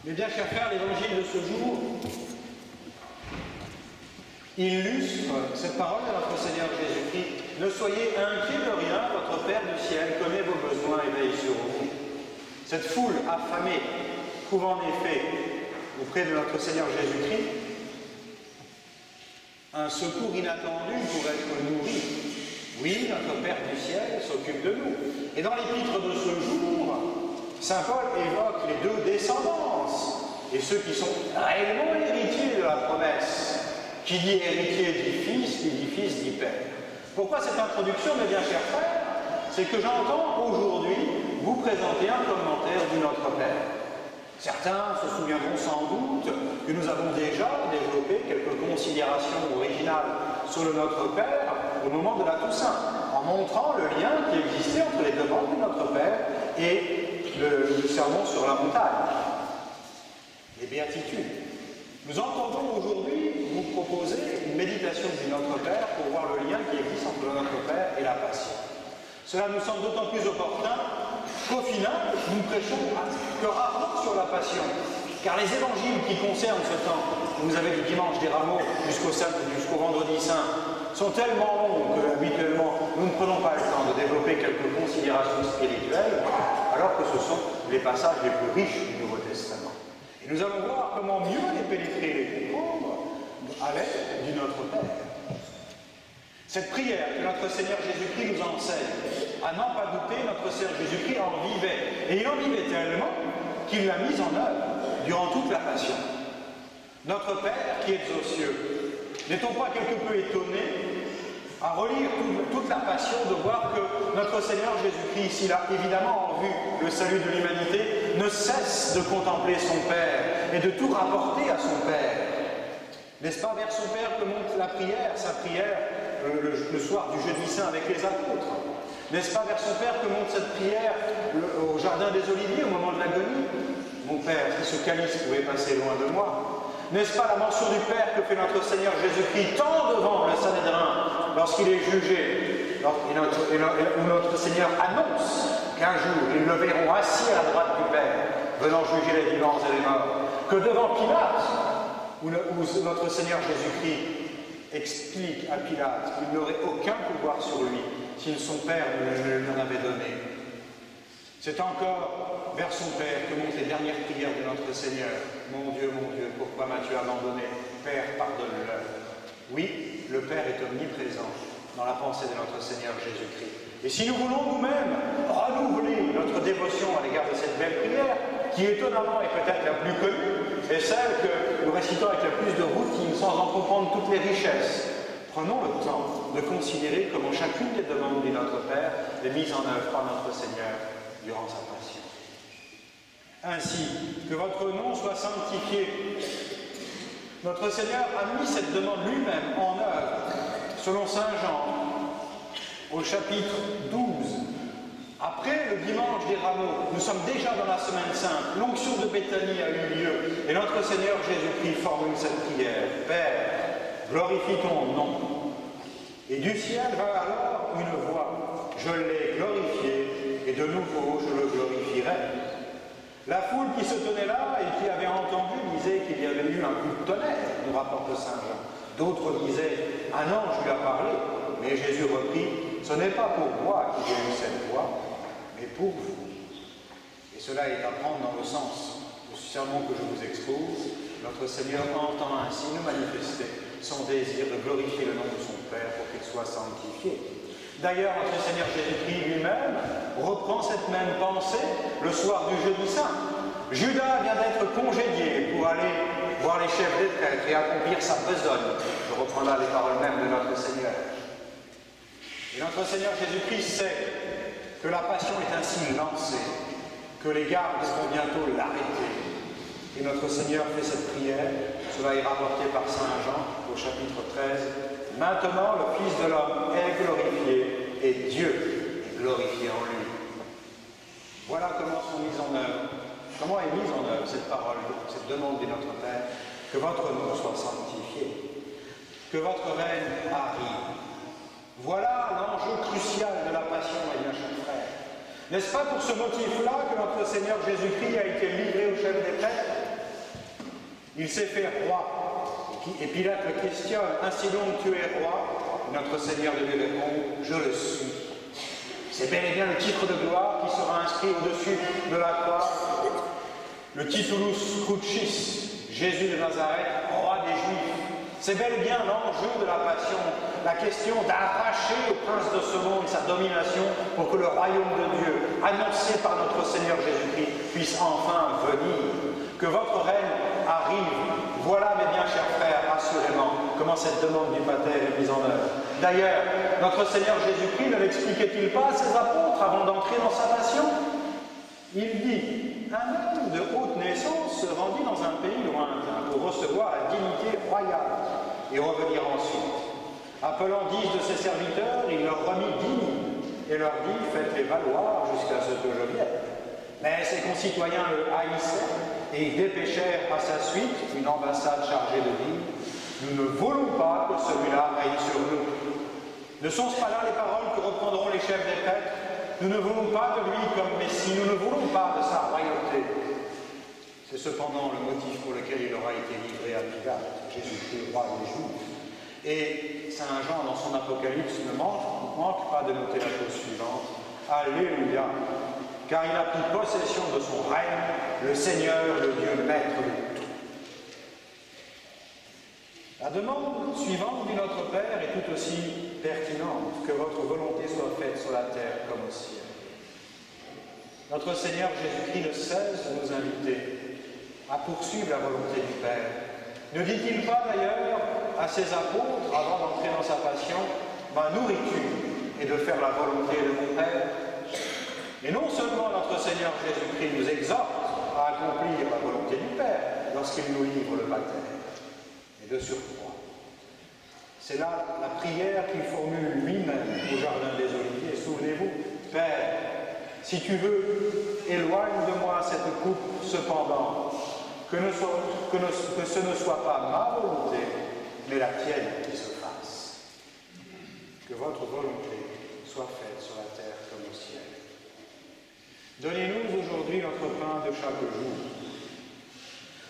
Mes bien chers frères, l'évangile de ce jour illustre cette parole de notre Seigneur Jésus-Christ. Ne soyez inquiets de rien, votre Père du ciel connaît vos besoins et veille sur vous. Cette foule affamée trouve en effet auprès de notre Seigneur Jésus-Christ un secours inattendu pour être nourri. Oui, notre Père du ciel s'occupe de nous. Et dans l'épître de ce jour, saint Paul évoque les deux descendances et ceux qui sont réellement héritiers de la promesse. Qui dit héritier dit fils dit père. Pourquoi cette introduction, mes bien chers frères? C'est que j'entends aujourd'hui vous présenter un commentaire du Notre Père. Certains se souviendront sans doute que nous avons déjà développé quelques considérations originales sur le Notre Père au moment de la Toussaint, en montrant le lien qui existait entre les demandes du Notre Père et le sermon sur la montagne, les béatitudes. Nous entendons aujourd'hui vous proposer une méditation du Notre Père pour voir le lien qui existe entre le Notre Père et la Passion. Cela nous semble d'autant plus opportun qu'au final, nous prêchons que rarement sur la Passion. Car les évangiles qui concernent ce temps, vous avez du dimanche des rameaux jusqu'au vendredi saint, sont tellement longs que habituellement nous ne prenons pas le temps de développer quelques considérations spirituelles, alors que ce sont les passages les plus riches du Nouveau Testament. Et nous allons voir comment mieux les pénétrer et les comprendre à l'aide du Notre Père. Cette prière que notre Seigneur Jésus-Christ nous enseigne, à n'en pas douter, notre Seigneur Jésus-Christ en vivait. Et il en vivait tellement qu'il l'a mise en œuvre durant toute la Passion. Notre Père qui est aux cieux, n'est-on pas quelque peu étonné à relire toute la Passion de voir que notre Seigneur Jésus-Christ, s'il a évidemment en vue le salut de l'humanité, ne cesse de contempler son Père et de tout rapporter à son Père. N'est-ce pas vers son Père que monte la prière, sa prière le soir du jeudi saint avec les apôtres? N'est-ce pas vers son Père que monte cette prière au jardin des Oliviers au moment de l'agonie? Mon Père, si ce calice pouvait passer loin de moi. N'est-ce pas la mention du Père que fait notre Seigneur Jésus-Christ tant devant le Sanhédrin lorsqu'il est jugé, où notre Seigneur annonce qu'un jour ils le verront assis à la droite du Père, venant juger les vivants et les morts, que devant Pilate, où notre Seigneur Jésus-Christ explique à Pilate qu'il n'aurait aucun pouvoir sur lui si son Père ne lui en avait donné. C'est encore vers son Père que montent les dernières prières de notre Seigneur. Mon Dieu, pourquoi m'as-tu abandonné? Père, pardonne-leur. Oui, le Père est omniprésent dans la pensée de notre Seigneur Jésus-Christ. Et si nous voulons nous-mêmes renouveler notre dévotion à l'égard de cette belle prière, qui étonnamment est peut-être la plus connue, et celle que nous récitons avec la plus de routine, sans en comprendre toutes les richesses, prenons le temps de considérer comment chacune des demandes de notre Père est mise en œuvre par notre Seigneur durant sa Passion. Ainsi, que votre nom soit sanctifié. Notre Seigneur a mis cette demande lui-même en œuvre, selon saint Jean, au chapitre 12. Après le dimanche des rameaux, nous sommes déjà dans la semaine sainte, l'onction de Béthanie a eu lieu, et notre Seigneur Jésus-Christ formule cette prière. Père, glorifie ton nom. Et du ciel va alors une voix. Je l'ai glorifié, et de nouveau je le glorifierai. La foule qui se tenait là et qui avait entendu disait qu'il y avait eu un coup de tonnerre, nous rapporte saint Jean. D'autres disaient, un ange lui a parlé. Mais Jésus reprit, ce n'est pas pour moi qu'il y a eu cette voix, mais pour vous. Et cela est à prendre dans le sens du sermon que je vous expose. Notre Seigneur entend ainsi nous manifester son désir de glorifier le nom de son Père pour qu'il soit sanctifié. D'ailleurs, notre Seigneur Jésus-Christ lui-même reprend cette même pensée le soir du jeudi saint. Judas vient d'être congédié pour aller voir les chefs des prêtres et accomplir sa besogne. Je reprends là les paroles mêmes de notre Seigneur. Et notre Seigneur Jésus-Christ sait que la Passion est ainsi lancée, que les gardes vont bientôt l'arrêter. Et notre Seigneur fait cette prière, cela est rapporté par saint Jean au chapitre 13. Maintenant, le Fils de l'homme est glorifié et Dieu est glorifié en lui. Voilà comment est mise en œuvre cette parole, cette demande de notre Père, que votre nom soit sanctifié, que votre règne arrive. Voilà l'enjeu crucial de la Passion, mes bien chers frères. N'est-ce pas pour ce motif-là que notre Seigneur Jésus-Christ a été livré au chef des prêtres? Il s'est fait roi. Et Pilate le questionne, ainsi donc tu es roi? Notre Seigneur lui répond, je le suis. C'est bel et bien le titre de gloire qui sera inscrit au-dessus de la croix. Le titulus crucis, Jésus de Nazareth, roi des Juifs. C'est bel et bien l'enjeu de la passion, la question d'arracher au prince de ce monde sa domination pour que le royaume de Dieu, annoncé par notre Seigneur Jésus-Christ, puisse enfin venir. Que votre règne arrive. Voilà, mes bien chers frères, assurément, comment cette demande du Pater est mise en œuvre. D'ailleurs, notre Seigneur Jésus-Christ ne l'expliquait-il pas à ses apôtres avant d'entrer dans sa passion? Il dit, un homme de haute naissance se rendit dans un pays lointain pour recevoir la dignité royale et revenir ensuite. Appelant 10 de ses serviteurs, il leur remit 10 000 et leur dit, faites-les valoir jusqu'à ce que je vienne. Mais ses concitoyens le haïssaient et ils dépêchèrent à sa suite une ambassade chargée de dire, nous ne voulons pas que celui-là règne sur nous. Ne sont-ce pas là les paroles que reprendront les chefs des prêtres? Nous ne voulons pas de lui comme Messie, nous ne voulons pas de sa royauté. C'est cependant le motif pour lequel il aura été livré à Pilate, Jésus-Christ, roi des Juifs. Et Saint Jean, dans son Apocalypse, ne manque pas de noter la chose suivante. Alléluia! Car il a pris possession de son règne, le Seigneur, le Dieu maître de tout. La demande suivante du Notre Père est tout aussi pertinente, que votre volonté soit faite sur la terre comme au ciel. Notre Seigneur Jésus-Christ ne cesse de nous inviter à poursuivre la volonté du Père. Ne dit-il pas d'ailleurs à ses apôtres, avant d'entrer dans sa passion, ma nourriture est de faire la volonté de mon Père? Et non seulement notre Seigneur Jésus-Christ nous exhorte à accomplir la volonté du Père lorsqu'il nous livre le baptême, mais de surcroît. C'est là la prière qu'il formule lui-même au Jardin des Oliviers. Souvenez-vous, Père, si tu veux, éloigne de moi cette coupe, cependant, que ce ne soit pas ma volonté, mais la tienne qui se fasse. Que votre volonté soit faite sur la terre comme au ciel. Donnez-nous aujourd'hui notre pain de chaque jour.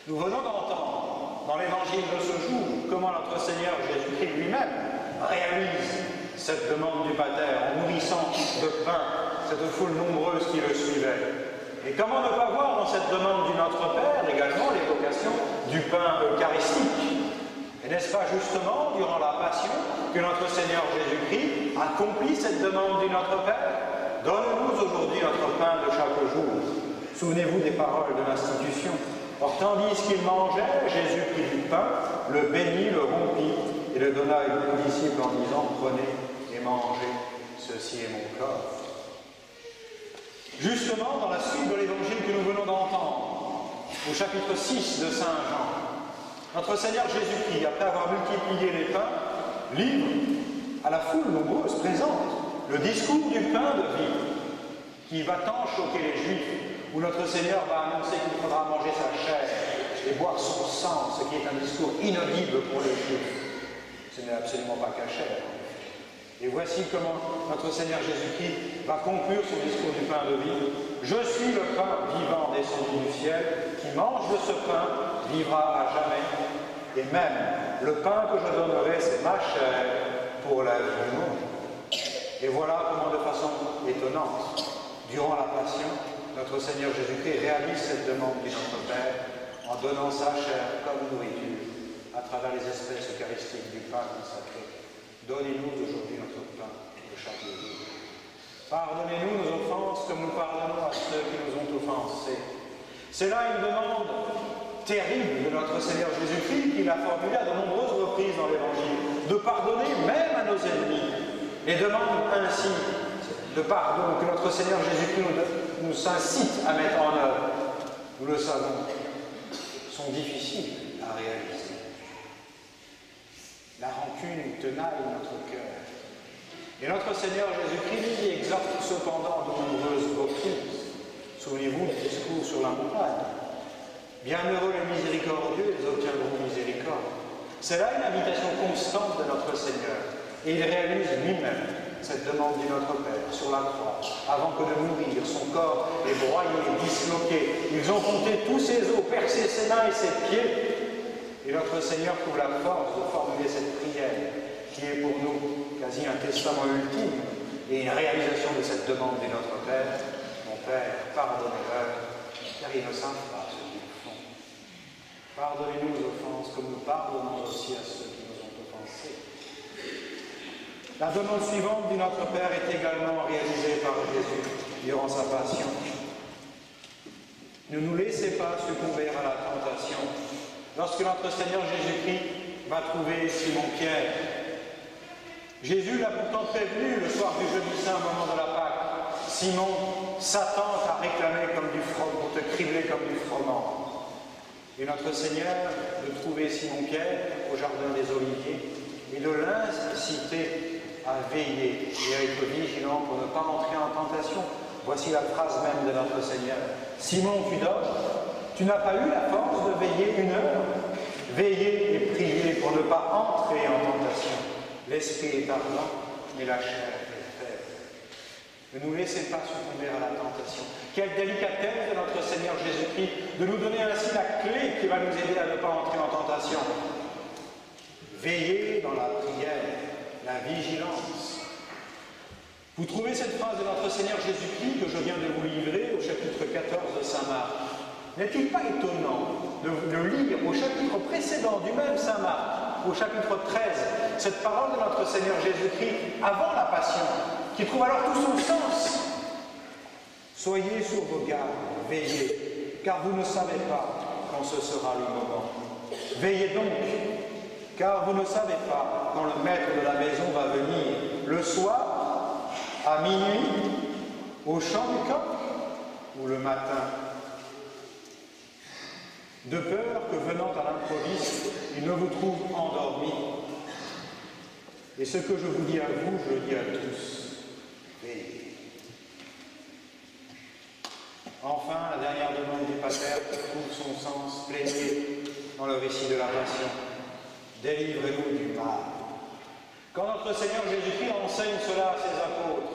Nous venons d'entendre dans l'évangile de ce jour comment notre Seigneur Jésus-Christ lui-même réalise cette demande du Pater en nourrissant de pain cette foule nombreuse qui le suivait. Et comment ne pas voir dans cette demande du Notre Père également l'évocation du pain eucharistique? Et n'est-ce pas justement durant la Passion que notre Seigneur Jésus-Christ accomplit cette demande du Notre Père? Donne-nous aujourd'hui notre pain de chaque jour. Souvenez-vous des paroles de l'institution. Or, tandis qu'il mangeait, Jésus prit du pain, le bénit, le rompit et le donna à ses disciples en disant, prenez et mangez, ceci est mon corps. Justement, dans la suite de l'évangile que nous venons d'entendre, au chapitre 6 de Saint Jean, notre Seigneur Jésus-Christ, après avoir multiplié les pains, livre à la foule nombreuse présente le discours du pain de vie, qui va tant choquer les Juifs, où notre Seigneur va annoncer qu'il faudra manger sa chair et boire son sang, ce qui est un discours inaudible pour les Juifs. Ce n'est absolument pas cachère. Et voici comment notre Seigneur Jésus-Christ va conclure son discours du pain de vie. Je suis le pain vivant descendu du ciel, qui mange de ce pain vivra à jamais. Et même le pain que je donnerai, c'est ma chair pour la vie du monde. Et voilà comment, de façon étonnante, durant la Passion, notre Seigneur Jésus-Christ réalise cette demande du Notre Père en donnant sa chair comme nourriture à travers les espèces eucharistiques du pain consacré. Donnez-nous aujourd'hui notre pain de chaque jour. Pardonnez-nous nos offenses comme nous pardonnons à ceux qui nous ont offensés. C'est là une demande terrible de notre Seigneur Jésus-Christ qu'il a formulée à de nombreuses reprises dans l'Évangile, de pardonner même à nos ennemis. Les demandes ainsi de pardon que notre Seigneur Jésus-Christ nous incite à mettre en œuvre, nous le savons, sont difficiles à réaliser. La rancune tenaille notre cœur. Et notre Seigneur Jésus-Christ y exhorte cependant de nombreuses reprises. Souvenez-vous du discours sur la montagne. Bienheureux les miséricordieux, ils obtiendront miséricorde. C'est là une invitation constante de notre Seigneur. Et il réalise lui-même cette demande du Notre Père sur la croix, avant que de mourir, son corps est broyé, disloqué. Ils ont compté tous ses os, percé ses mains et ses pieds, Et notre Seigneur trouve la force de formuler cette prière, qui est pour nous quasi un testament ultime et une réalisation de cette demande de notre Père. Mon Père, pardonnez-leur, car ils ne savent pas ce qu'ils font. Pardonnez-nous nos offenses, comme nous pardonnons aussi à ceux qui nous ont offensés. La demande suivante de notre Père est également réalisée par Jésus durant sa passion. Ne nous laissez pas succomber à la tentation. Lorsque notre Seigneur Jésus-Christ va trouver Simon-Pierre, Jésus l'a pourtant prévenu le soir du jeudi saint, au moment de la Pâque. Simon, Satan t'a réclamé comme du froment, pour te cribler comme du froment. Et notre Seigneur de trouver Simon-Pierre au jardin des Oliviers et de l'inciter à veiller et à être vigilant pour ne pas entrer en tentation. Voici la phrase même de notre Seigneur. Simon, tu dors? Tu n'as pas eu la force de veiller 1 heure? Veillez et priez pour ne pas entrer en tentation. L'esprit est ardent, mais la chair est faible. Ne nous laissez pas succomber à la tentation. Quelle délicatesse de notre Seigneur Jésus-Christ de nous donner ainsi la clé qui va nous aider à ne pas entrer en tentation. Veillez dans la prière, la vigilance. Vous trouvez cette phrase de notre Seigneur Jésus-Christ que je viens de vous livrer au chapitre 14 de Saint Marc. N'est-il pas étonnant de lire au chapitre précédent du même Saint Marc, au chapitre 13, cette parole de notre Seigneur Jésus-Christ avant la Passion, qui trouve alors tout son sens? Soyez sur vos gardes, veillez, car vous ne savez pas quand ce sera le moment. Veillez donc, car vous ne savez pas quand le maître de la maison va venir, le soir, à minuit, au chant du coq ou le matin. De peur que venant à l'improviste, il ne vous trouve endormi. Et ce que je vous dis à vous, je le dis à tous. Veillez. Enfin, la dernière demande du Pater trouve son sens plénier dans le récit de la Passion. Délivrez-nous du mal. Quand notre Seigneur Jésus-Christ enseigne cela à ses apôtres,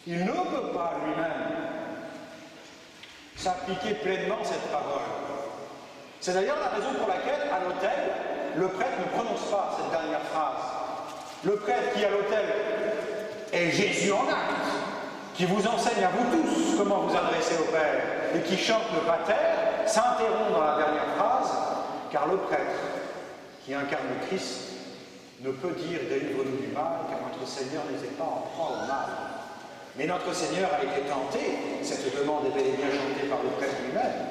il ne peut pas lui-même s'appliquer pleinement cette parole. C'est d'ailleurs la raison pour laquelle, à l'autel, le prêtre ne prononce pas cette dernière phrase. Le prêtre qui, à l'autel, est Jésus en acte, qui vous enseigne à vous tous comment vous adresser au Père, et qui chante le Pater, s'interrompt dans la dernière phrase, car le prêtre, qui incarne le Christ, ne peut dire « délivre-nous du mal », car notre Seigneur n'était pas en proie au mal. Mais notre Seigneur a été tenté, cette demande est bel et bien chantée par le prêtre lui-même,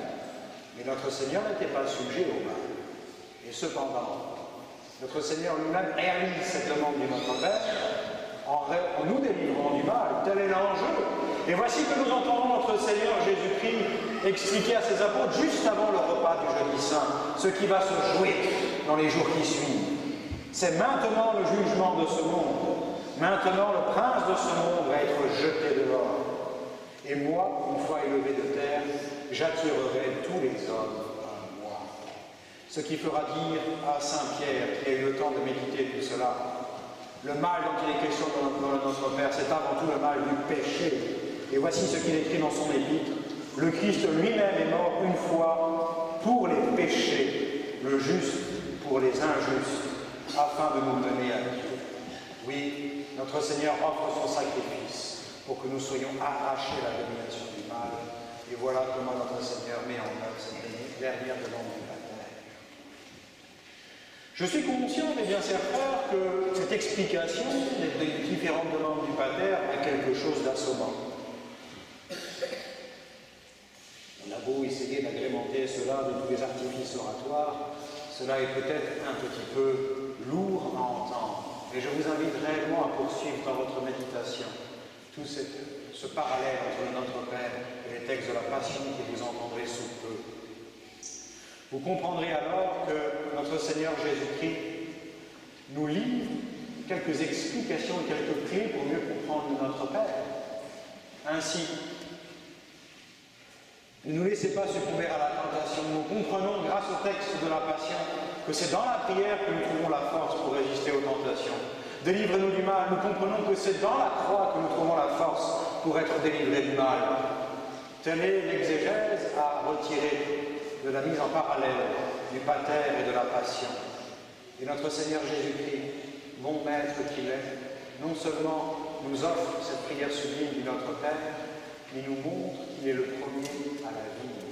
mais notre Seigneur n'était pas sujet au mal. Et cependant, notre Seigneur lui-même réalise cette demande de notre Père en nous délivrant du mal. Tel est l'enjeu. Et voici que nous entendons notre Seigneur Jésus-Christ expliquer à ses apôtres, juste avant le repas du jeudi saint, ce qui va se jouer dans les jours qui suivent. C'est maintenant le jugement de ce monde. Maintenant, le prince de ce monde va être jeté dehors. Et moi, une fois élevé de terre, j'attirerai tous les hommes à moi. Ce qui fera dire à Saint Pierre, qui a eu le temps de méditer tout cela, le mal dont il est question dans notre Père, c'est avant tout le mal du péché. Et voici ce qu'il écrit dans son épître. Le Christ lui-même est mort une fois pour les péchés, le juste pour les injustes, afin de nous mener à Dieu. Oui, notre Seigneur offre son sacrifice pour que nous soyons arrachés à la domination du mal. Et voilà comment notre Seigneur met en œuvre cette dernière demande du Pater. Je suis conscient, mes bien chers frères, que cette explication des différentes demandes du Pater a quelque chose d'assommant. On a beau essayer d'agrémenter cela de tous les artifices oratoires, cela est peut-être un petit peu lourd à entendre. Et je vous invite réellement à poursuivre dans votre méditation tout ce parallèle entre notre Père et les textes de la Passion que vous entendrez sous peu. Vous comprendrez alors que notre Seigneur Jésus-Christ nous livre quelques explications et quelques clés pour mieux comprendre notre Père. Ainsi, ne nous laissez pas succomber à la tentation. Nous comprenons, grâce au texte de la Passion, que c'est dans la prière que nous trouvons la force pour résister aux tentations. Délivrez-nous du mal. Nous comprenons que c'est dans la croix que nous trouvons la force pour être délivrés du mal. Telle est l'exégèse à retirer de la mise en parallèle du pater et de la passion. Et notre Seigneur Jésus-Christ, bon Maître qu'il est, non seulement nous offre cette prière sublime du Notre Père, mais nous montre qu'il est le premier à la vivre.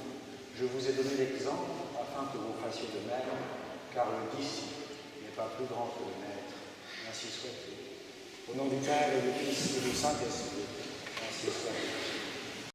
Je vous ai donné l'exemple afin que vous fassiez de même, car le disciple n'est pas plus grand que le Maître. Ainsi soit-il. Au nom du Père et du Fils et du Saint-Esprit, ainsi soit-il.